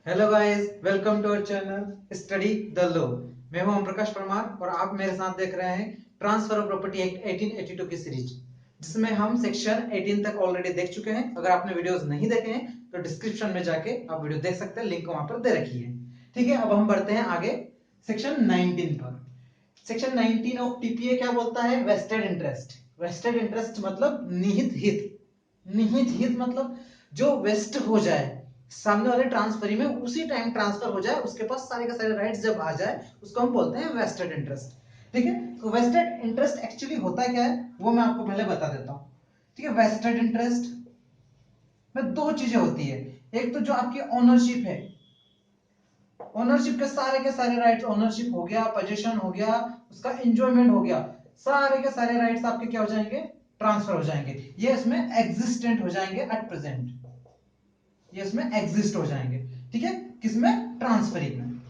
Hello guys, welcome to our channel study the law. मैं हूं ओम प्रकाश परमार और आप मेरे साथ देख रहे हैं ट्रांसफर ऑफ प्रॉपर्टी एक्ट 1882 की सीरीज, जिसमें हम सेक्शन 18 तक ऑलरेडी देख चुके हैं। अगर आपने वीडियोस नहीं देखे हैं तो डिस्क्रिप्शन में जाके आप वीडियो देख सकते हैं, लिंक वहां पर दे रखी है। ठीक है, अब हम बढ़ते हैं आगे सेक्शन 19 पर। सेक्शन 19 ऑफ टीपीए क्या बोलता है? Vested interest. वेस्टेड इंटरेस्ट मतलब निहित हित। निहित हित मतलब जो वेस्ट हो जाए सामने वाले ट्रांसफरी में, उसी टाइम ट्रांसफर हो जाए, उसके पास सारे के सारे राइट्स जब आ जाए, उसको हम बोलते हैं वेस्टेड इंटरेस्ट। ठीक है, तो वेस्टेड इंटरेस्ट एक्चुअली होता क्या है वो मैं आपको पहले बता देता हूं। ठीक है, वेस्टेड इंटरेस्ट में दो चीजें होती है। एक तो जो आपकी ओनरशिप है, ओनरशिप के सारे राइट्स, ओनरशिप हो गया, पोजीशन हो गया, उसका एंजॉयमेंट हो गया, सारे के सारे राइट्स आपके क्या हो जाएंगे? ट्रांसफर हो जाएंगे। ये इसमें एग्जिस्टेंट हो जाएंगे एट प्रेजेंट, ये इसमें एग्जिस्ट हो जाएंगे। ठीक है, किसमें? ट्रांसफरिंग में।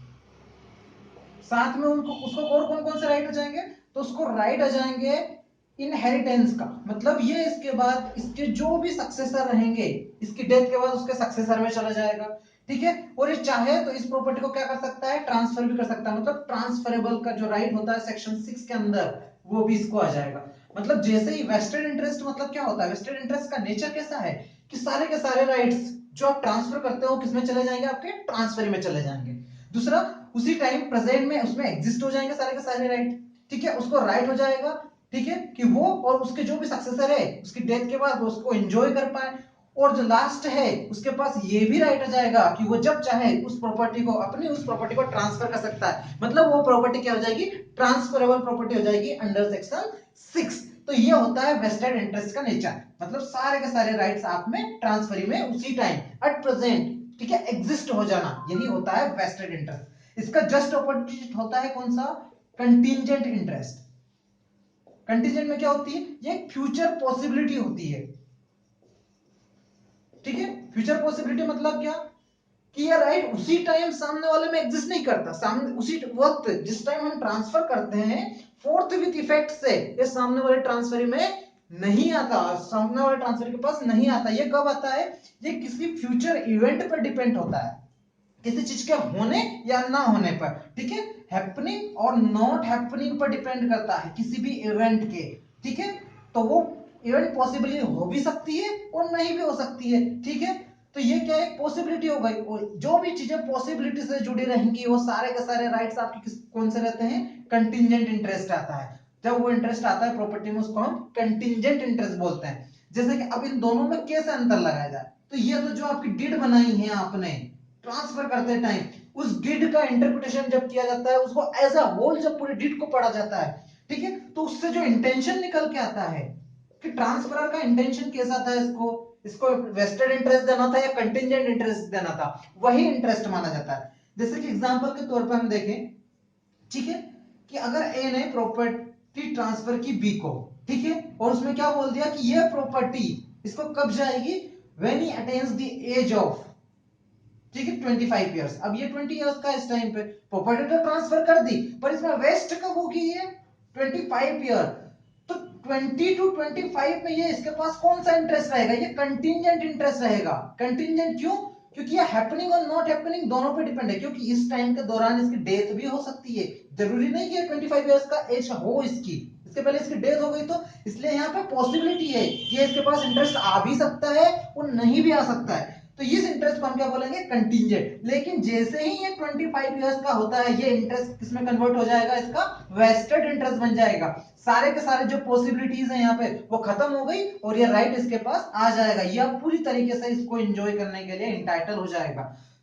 साथ में उनको उसको और कौन कौन से राइट हो जाएंगे? तो उसको राइट आ जाएंगे इनहेरिटेंस का, मतलब ये इसके बाद इसके जो भी सक्सेसर रहेंगे, इसकी डेथ के बाद उसके सक्सेसर में चला जाएगा। ठीक है, और ये चाहे तो इस प्रॉपर्टी को क्या कर सकता है? ट्रांसफर भी कर सकता है। मतलब ट्रांसफरेबल का जो राइट होता है सेक्शन 6 के अंदर, वो भी इसको आ जाएगा। मतलब जैसे ही वेस्टेड इंटरेस्ट मतलब क्या होता है? वेस्टेड इंटरेस्ट का नेचर कैसा है कि सारे के सारे राइट्स जो आप ट्रांसफर करते हो किसमें चले जाएंगे? आपके ट्रांसफर में चले जाएंगे। दूसरा, उसी टाइम प्रेजेंट में उसमें एग्जिस्ट हो जाएंगे सारे के सारे राइट। ठीक है, उसको राइट हो जाएगा, ठीक है, कि वो और उसके जो भी सक्सेसर है उसकी डेथ के बाद वो उसको एंजॉय कर पाए। और जो लास्ट है उसके पास ये भी राइट आ जाएगा कि वो जब चाहे उस प्रॉपर्टी को, अपनी उस प्रॉपर्टी को ट्रांसफर कर सकता है। मतलब वो प्रॉपर्टी क्या हो जाएगी? ट्रांसफरेबल प्रॉपर्टी हो जाएगी अंडर सेक्शन 6। तो ये होता है वेस्टेड इंटरेस्ट का नेचर। मतलब सारे के सारे राइट्स आप में ट्रांसफरी में उसी टाइम एट प्रेजेंट, ठीक है, एग्जिस्ट हो जाना, यही होता है वेस्टेड इंटरेस्ट। इसका जस्ट ऑपोजिट होता है कौन सा? Contingent interest. कंटिजेंट में क्या होती है? ये फ्यूचर पॉसिबिलिटी होती है। ठीक है, फ्यूचर पॉसिबिलिटी मतलब क्या? कि ये राइट उसी टाइम सामने वाले में एग्जिस्ट नहीं करता, सामने उसी वक्त जिस टाइम हम ट्रांसफर करते हैं फोर्थ विथ इफेक्ट से ये सामने वाले ट्रांसफर में नहीं आता, सामने वाले ट्रांसफर के पास नहीं आता। ये कब आता है? ये किसी फ्यूचर इवेंट पर डिपेंड होता है, किसी चीज के होने या ना होने पर। ठीक है, हैपनिंग और नॉट हैपनिंग पर डिपेंड करता है किसी भी इवेंट के। ठीक है, तो वो इवेंट पॉसिबली हो भी सकती है और नहीं भी हो सकती है। ठीक है, तो ये क्या है? पॉसिबिलिटी हो गई। और जो भी चीजें पॉसिबिलिटी से जुड़ी रहेंगी वो सारे के सारे राइट्स आपके कौन से रहते हैं? कंटिंजेंट इंटरेस्ट आता है। जब वो इंटरेस्ट आता है प्रॉपर्टी में उसको हम कंटिंजेंट इंटरेस्ट बोलते हैं। जैसे कि अब इन दोनों में कैसे अंतर लगाया जाए? तो ये तो जो आपकी डिड बनाई है आपने ट्रांसफर करते टाइम, उस डिड का इंटरप्रिटेशन जब किया जाता है, उसको एज अ होल जब पूरे डिड को पढ़ा जाता है, ठीक है, तो उससे जो इंटेंशन निकल के आता है कि ट्रांसफरर का इंटेंशन कैसा था, इसको इसको वेस्टेड इंटरेस्ट देना था या कंटिंजेंट इंटरेस्ट देना था, वही इंटरेस्ट माना जाता है। जैसे कि एग्जांपल के तौर पर हम देखें, ठीक है, कि अगर ए ने प्रॉपर्टी ट्रांसफर की बी को, ठीक है, और उसमें क्या बोल दिया कि ये प्रॉपर्टी इसको कब जाएगी? When he attains the age of, ठीक है, 25 इयर्स। अब ये 20 इयर्स का इस टाइम पे प्रॉपर्टी तो ट्रांसफर कर दी, पर इसमें वेस्ट कब होगी? ये 25 ईयर। तो 20 टू 25 में ये इसके पास कौन सा इंटरेस्ट रहेगा? ये कंटिंजेंट इंटरेस्ट रहेगा। कंटिंजेंट क्यों? क्योंकि ये हैपनिंग और नॉट हैपनिंग दोनों पे डिपेंड है, क्योंकि इस टाइम के दौरान इसकी डेथ भी हो सकती है। जरूरी नहीं कि 25 इयर्स का एज हो इसकी, इसके पहले इसकी डेथ हो गई, तो इसलिए यहाँ पे पॉसिबिलिटी है कि इसके पास इंटरेस्ट आ भी सकता है और नहीं भी आ सकता है। तो इस इंटरेस्ट को हम क्या बोलेंगे? कंटिंजेंट। लेकिन जैसे ही ये 25 इयर्स का होता है, ये इंटरेस्ट किसमें कन्वर्ट हो जाएगा? इसका वेस्टेड इंटरेस्ट बन जाएगा। सारे के सारे जो पॉसिबिलिटीज है यहाँ पे वो खत्म हो गई और ये राइट इसके पास आ जाएगा, ये पूरी तरीके से इसको एंजॉय करने के लिए इंटाइटल हो जाएगा।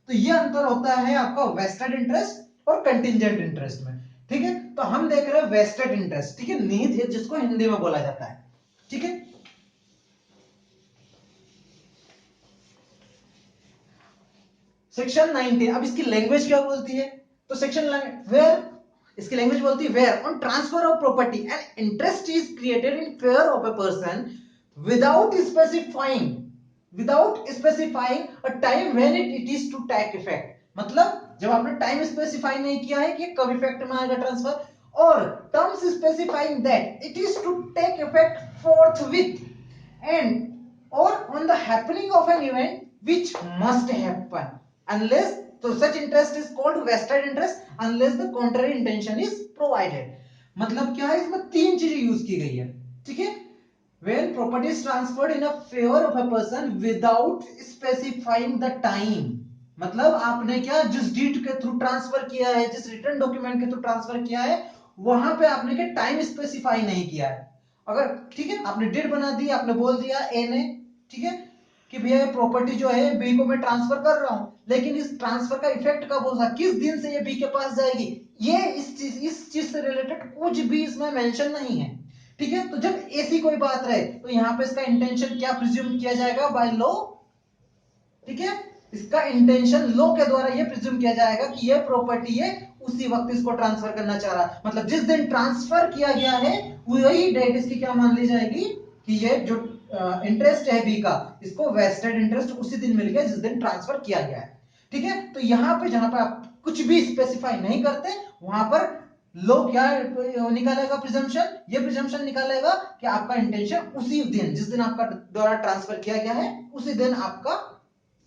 तो ये अंतर होता है आपका वेस्टेड इंटरेस्ट और कंटिंजेंट इंटरेस्ट में। ठीक है, तो हम देख रहे हैं वेस्टेड इंटरेस्ट, ठीक है, निहित हित जिसको हिंदी में बोला जाता है। ठीक है, सेक्शन 19। अब इसकी लैंग्वेज क्या बोलती है? तो सेक्शन वेयर, इसकी लैंग्वेज बोलती है where on transfer of property and interest is created in favour of a person without specifying, without specifying a time when it is to take effect. मतलब जब आपने टाइम स्पेसिफाई नहीं किया है कि कब इफेक्ट में आएगा ट्रांसफर, और terms specifying that it is to take effect forthwith and or on the happening of an event which must happen unless तो such interest is called vested interest unless the contrary intention is provided. मतलब क्या है, इसमें तीन चीजें use की गई है, ठीक है। When property is transferred in a favor of a person without specifying the time, मतलब आपने क्या, जिस डीड के थ्रू ट्रांसफर किया है, जिस रिटर्न डॉक्यूमेंट के थ्रू ट्रांसफर किया है, वहां पे आपने क्या टाइम स्पेसिफाई नहीं किया है। अगर ठीक है, आपने डीड बना दी, आपने बोल दिया ए ने, ठीक है, कि भैया ये प्रॉपर्टी जो है बी को मैं ट्रांसफर कर रहा हूं, लेकिन इस ट्रांसफर का इफेक्ट कब होगा, किस दिन से ये बी के पास जाएगी, ये इस चीज से रिलेटेड कुछ भी इसमें मेंशन नहीं है, ठीक है। तो जब ऐसी कोई बात रहे तो यहां पे इसका इंटेंशन क्या प्रिज्यूम किया जाएगा, बाय लॉ, ठीक है। इसका इंटेंशन लॉ के द्वारा ये प्रिज्यूम किया जाएगा कि ये प्रॉपर्टी है उसी वक्त इसको ट्रांसफर करना चाह रहा, मतलब जिस दिन ट्रांसफर किया गया है वही डेट इसकी क्या मान ली जाएगी कि ये जो इंटरेस्ट है बी का, इसको वेस्टेड इंटरेस्ट उसी दिन मिल गया जिस दिन ट्रांसफर किया गया है, ठीक है। तो यहां पे जहां पे आप कुछ भी स्पेसिफाई नहीं करते, वहां पर लो क्या निकालेगा प्रिजम्पशन, ये प्रिजम्पशन निकालेगा कि आपका इंटेंशन उसी दिन, जिस दिन आपका द्वारा ट्रांसफर किया गया है, उसी दिन आपका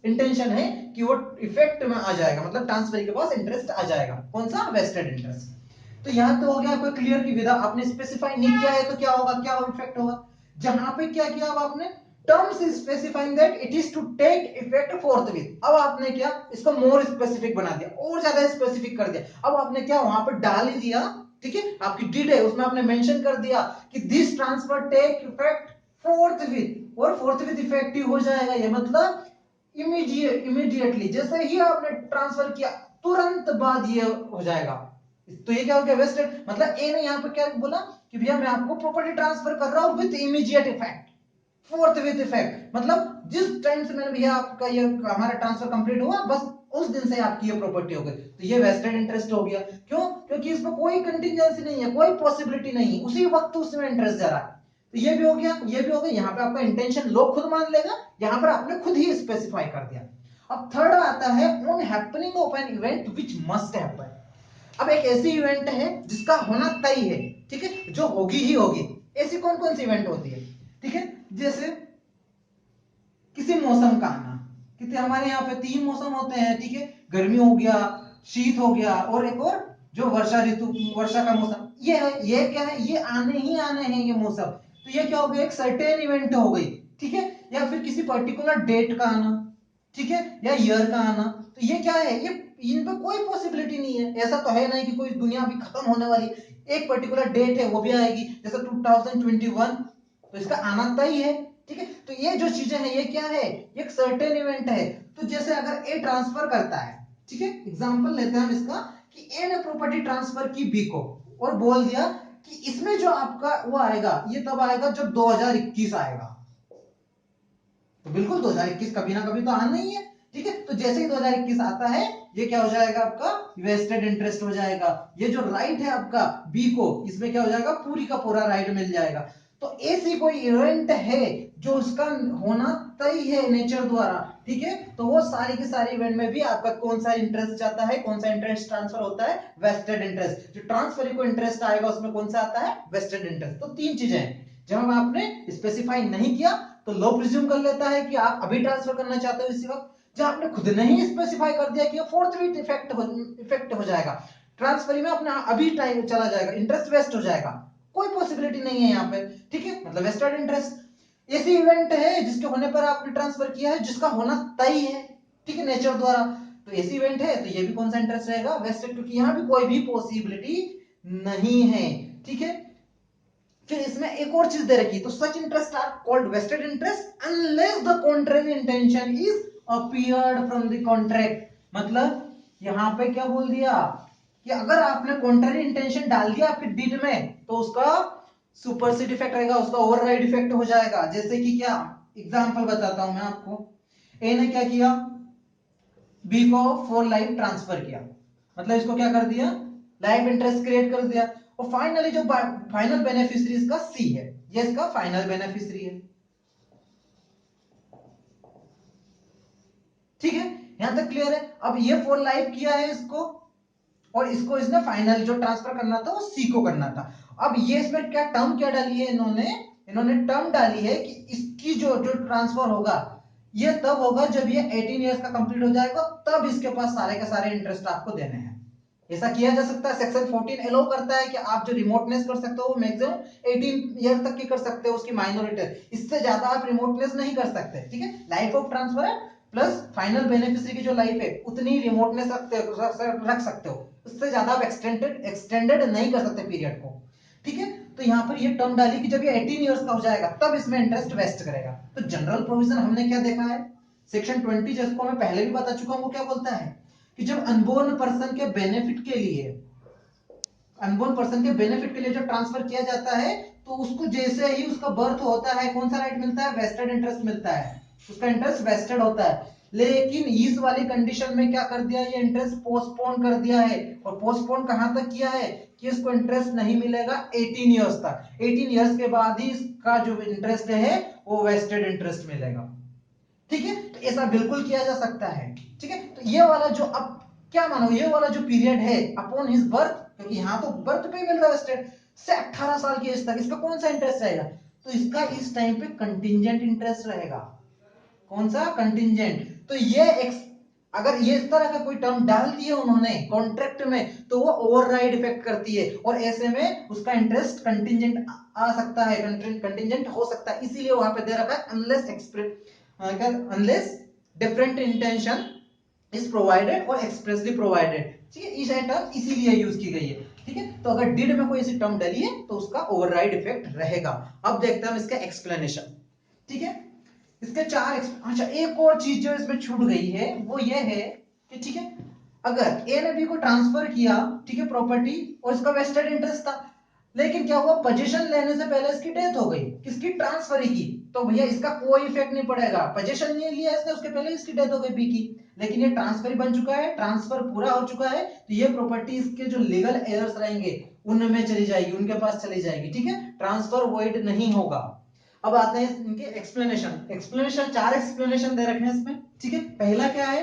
इंटेंशन है कि वो इफेक्ट में आ जाएगा, मतलब ट्रांसफर के पास इंटरेस्ट आ जाएगा, कौन सा, वेस्टेड इंटरेस्ट। तो यहां तो हो गया आपका क्लियर की विधा, आपने स्पेसिफाई नहीं किया है तो क्या होगा, क्या इफेक्ट होगा। जहां पे क्या किया अब आपने, terms specifying that it is to take effect forthwith, अब आपने क्या इसको मोर स्पेसिफिक बना दिया, और ज्यादा स्पेसिफिक कर दिया। अब आपने क्या वहां पर डाल ही दिया, ठीक है, आपकी डीड है उसमें आपने मेंशन कर दिया कि this transfer take effect forthwith, और फोर्थविथ इफेक्टिव हो जाएगा, ये मतलब इमीडिएटली, जैसे ही आपने ट्रांसफर किया तुरंत बाद ये हो जाएगा। तो ये क्या हो गया, वेस्टेड, मतलब ए ने यहाँ पे क्या बोला कि भैया मैं आपको प्रॉपर्टी ट्रांसफर कर रहा हूं with immediate effect, fourth with effect, मतलब जिस टाइम से मैंने भैया आपका ये हमारा ट्रांसफर कंप्लीट हुआ बस उस दिन से आपकी ये प्रॉपर्टी हो गई, तो ये वेस्टेड इंटरेस्ट हो गया। क्यों, क्योंकि इसमें कोई कंटिजेंसी नहीं है, कोई पॉसिबिलिटी नहीं है, उसी वक्त उसमें इंटरेस्ट जा रहा है। तो ये भी हो गया, ये भी हो गया, यहाँ पे आपका इंटेंशन लोग खुद मान लेगा, यहाँ पर आपने खुद ही स्पेसिफाई कर दिया। अब थर्ड आता है on happening of an event which must happen. अब एक ऐसी इवेंट है जिसका होना तय है, ठीक है, जो होगी ही होगी। ऐसी कौन कौन सी इवेंट होती है, ठीक है, जैसे किसी मौसम का आना, कितने हमारे यहाँ पे तीन मौसम होते हैं, ठीक है, गर्मी हो गया, शीत हो गया, और एक और जो वर्षा ऋतु, वर्षा का मौसम, ये है, ये क्या है, ये आने ही आने हैं ये मौसम। तो ये क्या हो गया, एक सर्टेन इवेंट हो गई, ठीक है, या फिर किसी पर्टिकुलर डेट का आना, ठीक है, या ईयर का आना। तो ये क्या है, ये इन पे कोई पॉसिबिलिटी नहीं है, ऐसा तो है नहीं कि कोई दुनिया अभी खत्म होने वाली, एक पर्टिकुलर डेट है वो भी आएगी, जैसे 2021, तो इसका आना तय है, ठीक है। तो ये जो चीजें हैं ये क्या है, एक सर्टेन इवेंट है। तो जैसे अगर ए ट्रांसफर करता है, ठीक है, एग्जांपल लेते हैं हम इसका, कि ए ने प्रॉपर्टी ट्रांसफर की बी को और बोल दिया कि इसमें जो आपका वो आएगा ये तब आएगा जब 2021 आएगा, तो बिल्कुल 2021 कभी ना कभी तो आना ही है, ठीक है। तो जैसे ही 2021 आता है ये क्या हो जाएगा, आपका वेस्टेड इंटरेस्ट हो जाएगा, ये जो राइट है आपका बी को, इसमें क्या हो जाएगा, पूरी का पूरा राइट मिल जाएगा। तो ऐसी कोई इवेंट है जो उसका होना तय है नेचर द्वारा, ठीक है, तो वो सारी की सारी इवेंट में भी आपका कौन सा इंटरेस्ट जाता है, कौन सा इंटरेस्ट ट्रांसफर होता है, वेस्टेड इंटरेस्ट। जो ट्रांसफर को इंटरेस्ट आएगा उसमें कौन सा आता है, वेस्टेड इंटरेस्ट। तो तीन चीजें हैं, जब आपने स्पेसिफाई नहीं किया तो लो प्रिज्यूम कर लेता है कि आप अभी ट्रांसफर करना चाहते हो इसी वक्त, जब आपने खुद नहीं स्पेसिफाई कर दिया कि फोर्थविथ इफेक्ट हो जाएगा, ट्रांसफर में अपना अभी टाइम चला जाएगा, इंटरेस्ट वेस्ट हो जाएगा, कोई पॉसिबिलिटी नहीं है यहाँ पे, ठीक है, मतलब वेस्टेड इंटरेस्ट। ऐसी इवेंट है जिसके होने पर आपने ट्रांसफर किया है, जिसका होना तय है, ठीक है, नेचर द्वारा, तो ऐसी इवेंट है, तो ये भी कौन सा इंटरेस्ट रहेगा, वेस्टेड, क्योंकि यहाँ भी कोई भी पॉसिबिलिटी नहीं है, ठीक है। फिर इसमें एक और चीज दे रखी, तो such interest are called vested interest unless the contrary intention is appeared from the contract. मतलब यहां पे क्या बोल दिया कि अगर आपने कॉन्ट्ररी इंटेंशन डाल दिया आपकी डीड में तो उसका सुपरसीड इफेक्ट रहेगा, उसका ओवरराइड इफेक्ट हो जाएगा। जैसे कि क्या, एग्जांपल बताता हूं मैं आपको, ए ने क्या किया, बी को 4 लाइफ ट्रांसफर किया, मतलब इसको क्या कर दिया, लाइफ इंटरेस्ट क्रिएट कर दिया, और फाइनली जो फाइनल बेनिफिशियरी इसका सी है, ये इसका फाइनल बेनिफिशियरी है, ठीक है, यहां तक क्लियर है। अब ये 4 लाइफ किया है इसको, और इसको इसने फाइनल जो ट्रांसफर करना था वो सी को करना था। अब ये इसमें क्या टर्म क्या डाली है इन्होंने, इन्होंने टर्म डाली है कि इसकी जो जो ट्रांसफर होगा ये तब होगा जब ये 18 इयर्स का कंप्लीट हो जाएगा, तब इसके पास सारे के सारे इंटरेस्ट आपको देने हैं। ऐसा किया जा सकता है। सेक्शन 14 अलाउ करता है कि आप जो रिमोटनेस कर सकते हो वो मैक्सिमम 18 ईयर तक की कर सकते हो, उसकी माइनॉरिटी, इससे ज्यादा आप रिमोटनेस नहीं कर सकते। ठीक है, लाइफ ऑफ ट्रांसफर है प्लस फाइनल बेनिफिशियरी की जो लाइफ है उतनी रिमोटनेस रख सकते हो, उससे ज्यादा आप एक्सटेंडेड नहीं कर सकते पीरियड को। ठीक है, तो यहाँ पर ये टर्म डाली कि जब ये 18 इयर्स का हो जाएगा तब इसमें इंटरेस्ट वेस्ट करेगा। तो जनरल प्रोविजन हमने क्या देखा है, सेक्शन 20 जिसको मैं पहले भी बता चुका हूं, वो क्या बोलता है कि जब अनबोर्न पर्सन के बेनिफिट के लिए, अनबोर्न पर्सन के बेनिफिट के लिए जब ट्रांसफर किया जाता है तो उसको जैसे ही उसका बर्थ होता है कौन सा राइट मिलता है, वेस्टेड इंटरेस्ट मिलता है, उसका इंटरेस्ट वेस्टेड होता है। लेकिन इस वाली कंडीशन में क्या कर दिया, ये इंटरेस्ट पोस्टपोन कर दिया है। और पोस्टपोन कहां तक किया है कि इसको इंटरेस्ट नहीं मिलेगा 18 इयर्स तक। 18 इयर्स के बाद ही इसका जो इंटरेस्ट है वो वेस्टेड इंटरेस्ट मिलेगा। ठीक है, तो ऐसा बिल्कुल किया जा सकता है। ठीक है, तो ये वाला जो अब क्या मानो, ये वाला जो पीरियड है अपॉन हिज बर्थ, क्योंकि यहाँ तो बर्थ पे मिल रहा है स्टेट से 18 साल की एज तक, इसका कौन सा इंटरेस्ट रहेगा, तो इसका इस टाइम पे कंटिजेंट इंटरेस्ट रहेगा। कौन सा, कंटिजेंट। तो ये अगर ये इस तरह का कोई टर्म डाल दिया उन्होंने कॉन्ट्रैक्ट में तो वो ओवरराइड इफेक्ट करती है, और ऐसे में उसका इंटरेस्ट कंटिजेंट आ सकता है, कंटिजेंट हो सकता है, इसीलिए वहां पे दे रखा है unless different intention is provided और एक्सप्रेसली प्रोवाइडेड। ठीक है, इस टर्म इसीलिए यूज की गई है। ठीक है, तो अगर डिड में कोई ऐसी टर्म डली है तो उसका ओवरराइड इफेक्ट रहेगा। अब देखते हैं हम इसका एक्सप्लेनेशन। ठीक है, इसके चार अच्छा, एक और चीज जो इसमें छूट गई है वो ये है कि ठीक है, अगर ए ने बी को ट्रांसफर किया, ठीक है, प्रॉपर्टी, और इसका वेस्टेड इंटरेस्ट था, लेकिन क्या हुआ, पोजीशन लेने से पहले इसकी डेथ हो गई, किसकी, ट्रांसफर की, तो भैया इसका कोई इफेक्ट नहीं पड़ेगा। पोजीशन नहीं लिया इसने, उसके पहले इसकी डेथ हो गई बी की, लेकिन ये ट्रांसफर बन चुका है, ट्रांसफर पूरा हो चुका है, तो ये प्रॉपर्टी इसके जो लीगल एयर्स रहेंगे उनमें चली जाएगी, उनके पास चली जाएगी। ठीक है, ट्रांसफर वॉइड नहीं होगा। अब आते हैं इनके एक्सप्लेनेशन चार एक्सप्लेनेशन दे रखे हैं इसमें। ठीक है, पहला क्या है,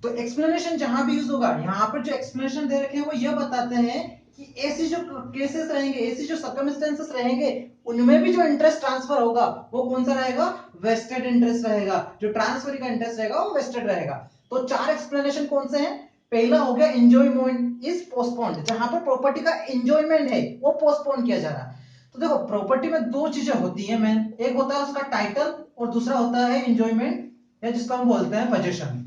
तो एक्सप्लेनेशन जहां भी यूज होगा, यहां पर जो एक्सप्लेनेशन दे रखे हैं वो ये बताते हैं कि ऐसी जो केसेस रहेंगे, ऐसी जो सर्कमस्टेंसेस रहेंगे, उनमें भी जो इंटरेस्ट ट्रांसफर होगा वो कौन सा रहेगा, वेस्टेड इंटरेस्ट रहेगा। जो ट्रांसफर का इंटरेस्ट रहेगा वो वेस्टेड रहेगा। तो चार एक्सप्लेनेशन कौन से हैं, पहला हो गया एंजॉयमेंट इज पोस्टपोन्ड, जहां पर प्रॉपर्टी का एंजॉयमेंट है वो पोस्टपोन किया जा रहा है। तो देखो प्रॉपर्टी में दो चीजें होती है मेन, एक होता है उसका टाइटल और दूसरा होता है एंजॉयमेंट, या जिसको हम बोलते हैं पोजीशन।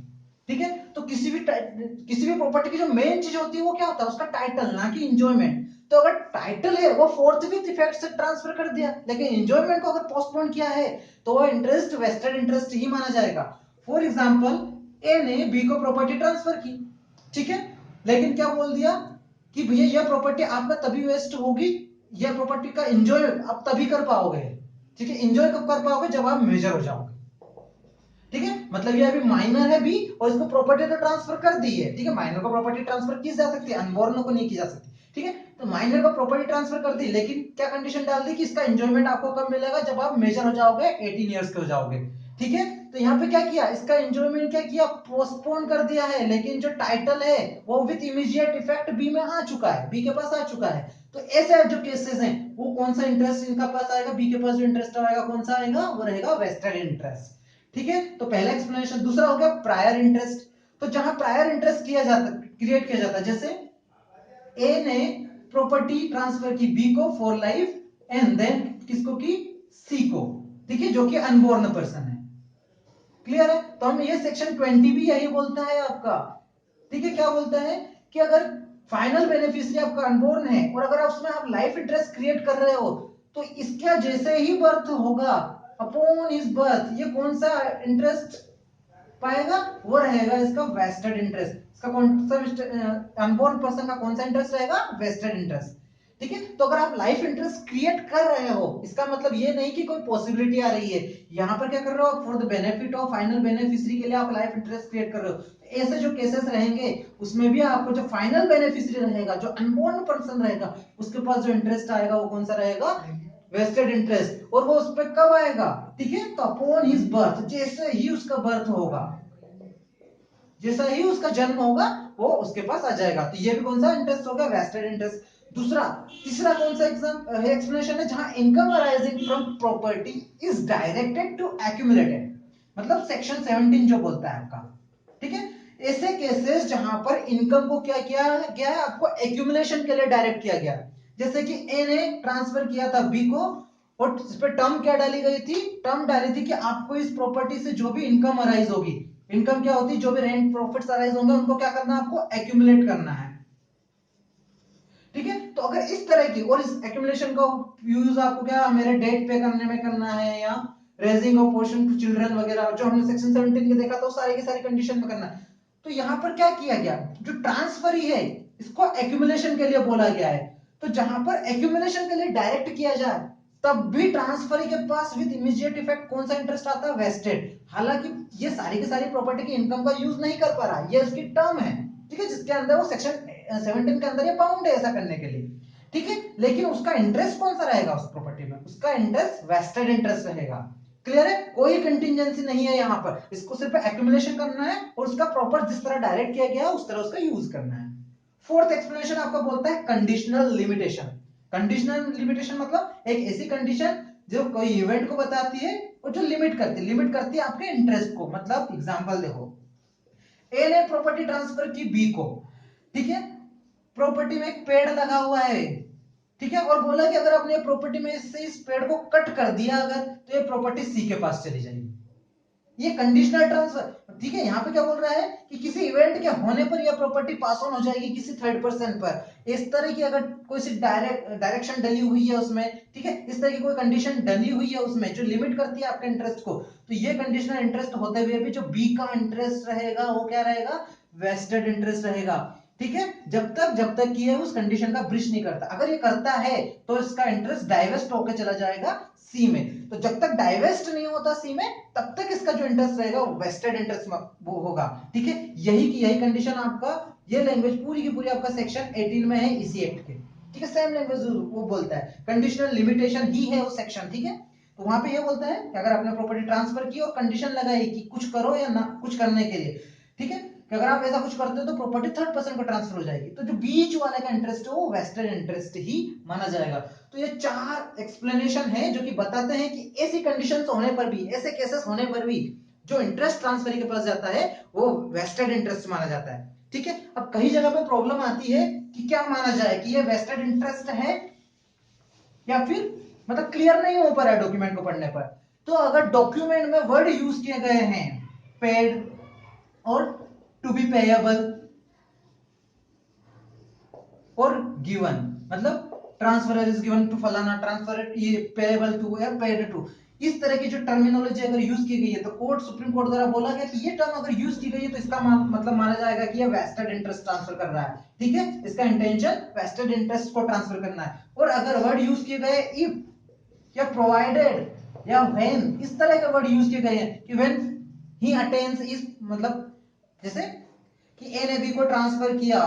ठीक है, तो किसी भी प्रॉपर्टी की जो मेन चीज होती है वो क्या होता है, उसका टाइटल, ना कि एंजॉयमेंट। तो अगर टाइटल है वो फोर्थ विथ इफेक्ट से ट्रांसफर कर दिया, लेकिन एंजॉयमेंट को अगर पोस्टपोन किया है तो वो इंटरेस्ट वेस्टेड इंटरेस्ट ही माना जाएगा। फॉर एग्जाम्पल, ए ने बी को प्रॉपर्टी ट्रांसफर की, ठीक है, लेकिन क्या बोल दिया कि भैया यह प्रॉपर्टी आपका तभी वेस्ट होगी, यह प्रॉपर्टी का एंजॉय आप तभी कर पाओगे। ठीक है, एंजॉय कब कर पाओगे, जब आप मेजर हो जाओगे। ठीक है, मतलब ये अभी माइनर है बी और इसको प्रॉपर्टी तो ट्रांसफर कर दी है। ठीक है, माइनर को प्रॉपर्टी ट्रांसफर की जा सकती है, अनबॉर्न को नहीं की जा सकती। ठीक है, तो माइनर को प्रॉपर्टी ट्रांसफर कर दी, लेकिन क्या कंडीशन डाल दी कि इसका एंजॉयमेंट आपको कब मिलेगा, जब आप मेजर हो जाओगे, 18 इयर्स के हो जाओगे। ठीक है, तो यहाँ पे क्या किया, इसका एंजॉयमेंट क्या किया, पोस्टपोन कर दिया है, लेकिन जो टाइटल है वो विद इमीडिएट इफेक्ट बी में आ चुका है, बी के पास आ चुका है। तो ऐसे जो केसेस हैं वो कौन सा इंटरेस्ट इनका पास आएगा, बी के पास जो इंटरेस्ट आएगा कौन सा आएगा, वो रहेगा वेस्टेड इंटरेस्ट। ठीक है, तो पहला एक्सप्लेनेशन। दूसरा हो गया प्रायर इंटरेस्ट। तो जहां प्रायर इंटरेस्ट किया जाता, क्रिएट किया जाता है, जैसे ए ने प्रॉपर्टी ट्रांसफर की बी को फॉर लाइफ, एंड देन किसको की, सी को। ठीक है, जो कि अनबोर्न पर्सन है। क्लियर है, तो हम ये सेक्शन 20 भी यही बोलता है आपका। ठीक है, क्या बोलता है कि अगर फाइनल बेनिफिशियरी आपका अनबोर्न है और अगर उसमें आप लाइफ इंटरेस्ट क्रिएट कर रहे हो, तो इसका जैसे ही बर्थ होगा, अपॉन इस बर्थ, ये कौन सा इंटरेस्ट पाएगा, वो रहेगा इसका वेस्टेड इंटरेस्ट। इसका कौन सा, अनबोर्न पर्सन का कौन सा इंटरेस्ट रहेगा, वेस्टेड इंटरेस्ट। ठीक है, तो अगर आप लाइफ इंटरेस्ट क्रिएट कर रहे हो, इसका मतलब ये नहीं कि कोई पॉसिबिलिटी आ रही है, यहां पर क्या कर रहे हो, for the benefit of final beneficiary के लिए आप लाइफ इंटरेस्ट क्रिएट कर रहे हो। ऐसे जो केसेस रहेंगे उसमें भी आपको जो फाइनल बेनिफिशियरी रहेगा, जो अनबोर्न पर्सन रहेगा, उसके पास जो इंटरेस्ट आएगा वो कौन सा रहेगा, वेस्टेड इंटरेस्ट। और वो उस पर कब आएगा, ठीक है, तो अपॉन हिज बर्थ, जैसे ही उसका बर्थ होगा, जैसा ही उसका जन्म होगा वो उसके पास आ जाएगा। तो ये भी कौन सा इंटरेस्ट होगा, वेस्टेड इंटरेस्ट। दूसरा, तीसरा कौन सा एक्सप्लेनेशन है, जहां income arising from property is directed to accumulated. मतलब सेक्शन 17 जो बोलता है आपका, ठीक है। ऐसे केसेस जहां पर इनकम को क्या किया गया है, आपको एक्यूमुलेशन के लिए डायरेक्ट किया गया, जैसे कि ए ने ट्रांसफर किया था बी को, और इस पे टर्म क्या डाली गई थी, टर्म डाली थी कि आपको इस प्रॉपर्टी से जो भी इनकम अराइज होगी, इनकम क्या होती है, जो भी रेंट प्रॉफिट्स अराइज होंगे उनको क्या करना है, आपको एक्यूमुलेट करना है, ठीक है। तो अगर इस तरह की, और इस एक्यूमुलेशन का यूज आपको क्या मेरे डेट पे करने में करना है, या raising of portion to children वगैरह जो हमने सेक्शन 17 के देखा था, सारी की सारी कंडीशन में करना है। तो यहां पर क्या किया गया, जो ट्रांसफर ही है इसको एक्यूमुलेशन के लिए बोला गया है। तो जहां पर एक्यूमुलेशन के लिए डायरेक्ट किया जाए, तब भी ट्रांसफर के पास विद इमीडिएट इफेक्ट कौन सा इंटरेस्ट आता है, वेस्टेड। हालांकि ये सारी की सारी प्रॉपर्टी की इनकम का यूज नहीं कर पा रहा, ये उसकी टर्म है, ठीक है, जिसके अंदर वो सेक्शन 17 के अंदर ये बाउंड है ऐसा करने के लिए, ठीक है। लेकिन उसका इंटरेस्ट कौन सा रहेगा उस प्रॉपर्टी में, उसका इंटरेस्ट वेस्टेड इंटरेस्ट रहेगा। क्लियर है, कोई कंटिजेंसी नहीं है यहां पर, इसको सिर्फ एक्यूमुलेशन करना है और उसका प्रॉपर जिस तरह डायरेक्ट किया गया है उस तरह उसका यूज करना है। फोर्थ एक्सप्लेनेशन आपका बोलता है कंडीशनल लिमिटेशन। कंडीशनल लिमिटेशन मतलब एक ऐसी कंडीशन जो कोई इवेंट को बताती है और जो लिमिट करती है आपके इंटरेस्ट को। मतलब एग्जांपल देखो, ए ने प्रॉपर्टी ट्रांसफर की बी को, ठीक है, प्रॉपर्टी में एक पेड़ लगा हुआ है, ठीक है, और बोला कि अगर आपने प्रॉपर्टी में से इस पेड़ को कट कर दिया अगर, तो ये प्रॉपर्टी सी के पास चली जाएगी। ये कंडीशनल ट्रांसफर, ठीक है। यहाँ पे क्या बोल रहा है कि किसी इवेंट के होने पर यह प्रॉपर्टी पास ऑन हो जाएगी किसी थर्ड पर्सन पर। इस तरह की अगर कोई सी डायरेक्शन डली हुई है उसमें, ठीक है, इस तरह की कोई कंडीशन डली हुई है उसमें जो लिमिट करती है आपके इंटरेस्ट को, तो ये कंडीशनल इंटरेस्ट होते हुए भी जो बी का इंटरेस्ट रहेगा वो क्या रहेगा, वेस्टेड इंटरेस्ट रहेगा, ठीक है। जब तक कि ये उस कंडीशन का ब्रीच नहीं करता। अगर ये करता है तो इसका इंटरेस्ट डाइवेस्ट होकर चला जाएगा सी में। तो जब तक डाइवेस्ट नहीं होता सी में, तब तक इसका जो इंटरेस्ट रहेगा वो वेस्टेड इंटरेस्ट वो होगा, ठीक है। यही कंडीशन आपका, ये लैंग्वेज पूरी की पूरी आपका सेक्शन 18 में है इसी एक्ट के, ठीक है। सेम लैंग्वेज वो बोलता है, कंडीशनल लिमिटेशन ही है वो सेक्शन, ठीक है। तो वहां पे ये बोलता है कि अगर आपने प्रॉपर्टी ट्रांसफर की और कंडीशन लगाई कि कुछ करो या ना कुछ करने के लिए, ठीक है, कि अगर आप ऐसा कुछ करते हो तो प्रॉपर्टी थर्ड पर्सन को ट्रांसफर हो जाएगी, तो जो बीच वाले का इंटरेस्ट है वो वेस्टेड इंटरेस्ट ही माना जाएगा। तो ये 4 एक्सप्लेनेशन है जो कि बताते हैं कि ऐसी कंडीशंस होने पर भी, ऐसे केसेस होने पर भी जो इंटरेस्ट ट्रांसफर के पास जाता है वो वेस्टेड इंटरेस्ट माना जाता है, ठीक है। अब कई जगह पे प्रॉब्लम आती है कि क्या माना जाए, कि ये वेस्टेड इंटरेस्ट है या फिर, मतलब क्लियर नहीं हो पा रहा है डॉक्यूमेंट को पढ़ने पर। तो अगर डॉक्यूमेंट में वर्ड यूज किए गए हैं पेड और टू बी पेएबल और गिवन, मतलब ट्रांसफर इज गिवन टू फलाना, ट्रांसफर ये पेएबल टू या पेड टू, इस तरह की जो टर्मिनोलॉजी अगर यूज की गई है तो कोर्ट, सुप्रीम कोर्ट द्वारा बोला गया कि ये टर्म अगर यूज की गई है तो इसका मतलब माना जाएगा कि ये वेस्टेड इंटरेस्ट ट्रांसफर कर रहा है, ठीक है, इसका इंटेंशन वेस्टेड इंटरेस्ट को ट्रांसफर करना है। और अगर वर्ड यूज किए गए इफ या प्रोवाइडेड या व्हेन, इस तरह के वर्ड यूज किए गए हैं कि व्हेन ही अटेन्स इस, मतलब जैसे कि ए ने बी को ट्रांसफर किया,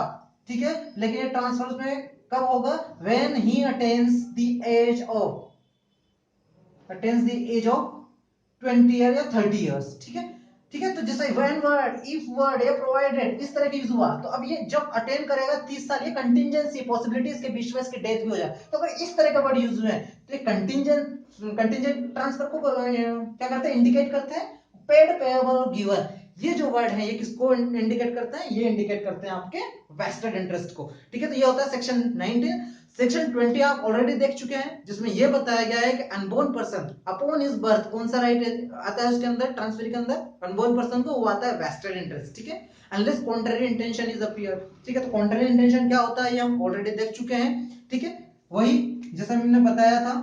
ठीक है, लेकिन ये ट्रांसफर उसमें कब होगा, when he attains the age of, attains the age of 20 year या 30 इयर्स, ठीक है, ठीक है। तो जैसे व्हेन वर्ड, इफ वर्ड या प्रोवाइडेड इस तरह की यूज हुआ, तो अब ये जब अटेन करेगा 30 साल, ये कंटिजेंसी पॉसिबिलिटी इसके बीच में इसकी डेथ भी हो जाए, तो अगर इस तरह का वर्ड यूज हुए तो ये कंटिजेंट ट्रांसफर को क्या करते हैं, इंडिकेट करते हैं। पेड, पेएबल और गिवन, ये जो वर्ड है ये किसको इंडिकेट करते हैं, ये इंडिकेट करते हैं आपके वेस्टेड इंटरेस्ट को, ठीक है। तो ये होता है सेक्शन 19। सेक्शन 20 आप ऑलरेडी देख चुके हैं, जिसमें यह बताया गया है कि unborn person upon his birth कौन सा राइट आता है उसके अंदर, ट्रांसफर के अंदर अनबोर्न पर्सन को वो आता है वेस्टेड इंटरेस्ट, ठीक है, unless contrary intention is appear, ठीक है। तो कॉन्ट्ररी इंटेंशन क्या होता है ये हम ऑलरेडी देख चुके हैं, ठीक है। वही जैसा हमने बताया था,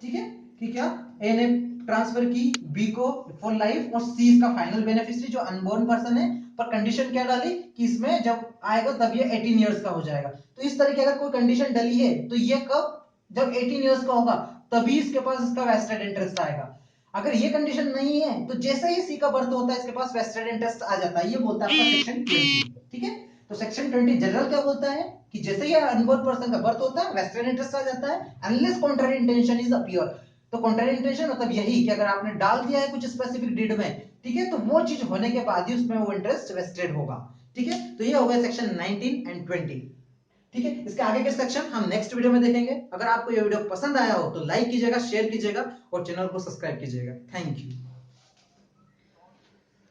ठीक है, कि क्या ए ने ट्रांसफर की बी को फॉर लाइफ और सी इसका फाइनल बेनिफिशियरी जो अनबोर्न पर्सन है, पर कंडीशन क्या डाली कि इसमें जब आएगा तब ये 18 इयर्स का हो जाएगा। तो इस तरह की अगर कोई कंडीशन डली है तो ये कब, जब 18 इयर्स का होगा तभी इसके पास इसका वेस्टेड इंटरेस्ट आएगा। अगर ये कंडीशन नहीं है तो जैसे ही सी का बर्थ होता है इसके पास वेस्टेड इंटरेस्ट आ जाता है, ये बोलता है आपका सेक्शन 20, ठीक है। तो सेक्शन 20 जनरल क्या बोलता है कि जैसे ही अनबोर्न पर्सन का बर्थ होता है वेस्टेड इंटरेस्ट आ जाता है, unless contrary intention is appear. तो कॉन्ट्ररी इंटेंशन मतलब यही कि अगर आपने डाल दिया है कुछ स्पेसिफिक डीड में, ठीक है, तो वो चीज होने के बाद ही उसमें वो इंटरेस्ट वेस्टेड होगा, ठीक है। तो ये हो गया सेक्शन 19 एंड 20, ठीक है। इसके आगे के सेक्शन हम नेक्स्ट वीडियो में देखेंगे। अगर आपको ये वीडियो पसंद आया हो तो लाइक कीजिएगा, शेयर कीजिएगा और चैनल को सब्सक्राइब कीजिएगा। Thank you.